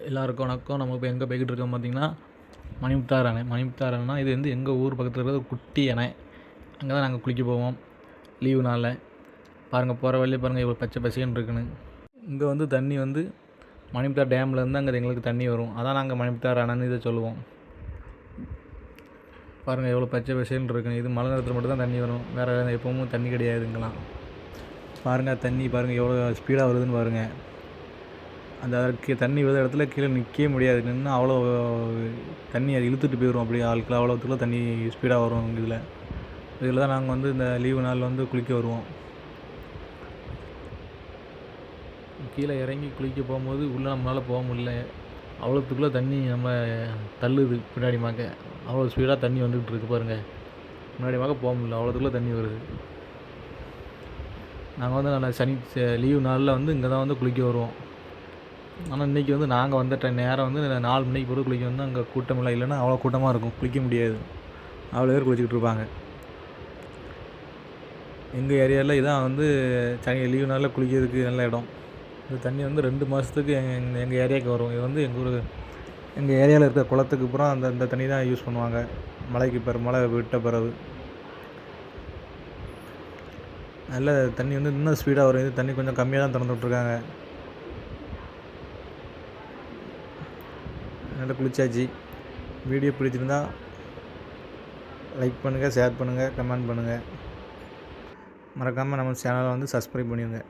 எல்லாருக்கும் வணக்கம். நம்ம இப்போ எங்கே போய்கிட்டு இருக்கோம் பார்த்தீங்கன்னா, மணிமுத்தாறு அணை. மணிமுத்தாறு அணைனா இது வந்து எங்கள் ஊர் பக்கத்தில் இருக்கிற ஒரு குட்டி அணை. அங்கே தான் நாங்கள் குளிக்க போவோம் லீவு நாளில். பாருங்கள், போகிற வழியிலே பாருங்கள் இவ்வளோ பச்சை பசேன்னு இருக்குன்னு. இங்கே வந்து தண்ணி வந்து மணிமுத்தாறு டேம்லேருந்து அங்கே எங்களுக்கு தண்ணி வரும். அதான் நாங்கள் மணிமுத்தாறு அணைன்னு இதை சொல்லுவோம். பாருங்கள் எவ்வளோ பச்சை பசேன்னு இருக்குன்னு. இது மழை நேரத்தில் மட்டும் தான் தண்ணி வரும், வேறு எப்பவும் தண்ணி கிடையாது இங்கெல்லாம். பாருங்கள் தண்ணி பாருங்கள் எவ்வளோ ஸ்பீடாக வருதுன்னு பாருங்கள். அந்த தண்ணி விழுத இடத்துல கீழே நிற்கவே முடியாது. நின்று அவ்வளோ தண்ணி அது இழுத்துட்டு போயிடும். அப்படியே ஆட்கள் அவ்வளோத்துக்குள்ள தண்ணி ஸ்பீடாக வரும். இதில் தான் நாங்கள் வந்து இந்த லீவு நாளில் வந்து குளிக்க வருவோம். கீழே இறங்கி குளிக்க போகும்போது உள்ளே நம்மளால் போக முடியல. அவ்வளோத்துக்குள்ளே தண்ணி நம்ம தள்ளுது பின்னாடி மாக்க. அவ்வளோ ஸ்பீடாக தண்ணி வந்துக்கிட்டு இருக்கு பாருங்கள். முன்னாடி மாக்க போக முடியல, அவ்வளோத்துக்குள்ளே தண்ணி வருது. நாங்கள் வந்து நல்லா லீவு நாளில் வந்து இங்கே தான் வந்து குளிக்க வருவோம். ஆனால் இன்றைக்கி வந்து நாங்கள் வந்த நேரம் வந்து 4 மணிக்கு போட்டு குளிக்க வந்து அங்கே கூட்டமெல்லாம் இல்லைன்னா அவ்வளோ கூட்டமாக இருக்கும், குளிக்க முடியாது. அவ்வளோ பேர் குளிச்சுக்கிட்டு இருப்பாங்க. எங்கள் ஏரியாவில் இதான் வந்து லீவு நாளில் குளிக்கிறதுக்கு நல்ல இடம். இந்த தண்ணி வந்து 2 மாதத்துக்கு எங்கள் ஏரியாவுக்கு வரும். இது வந்து எங்கள் ஏரியாவில் இருக்கிற குளத்துக்கு அப்புறம் அந்த தண்ணி தான் யூஸ் பண்ணுவாங்க. மழை விட்ட பிறகு நல்ல தண்ணி வந்து இன்னும் ஸ்பீடாக வரும். இது தண்ணி கொஞ்சம் கம்மியாக தான் திறந்து விட்ருக்காங்க. நல்லா குளிச்சாச்சு. வீடியோ பிடிச்சிருந்தா லைக் பண்ணுங்கள், ஷேர் பண்ணுங்கள், கமெண்ட் பண்ணுங்கள். மறக்காமல் நம்ம சேனலை வந்து சப்ஸ்கிரைப் பண்ணிடுங்க.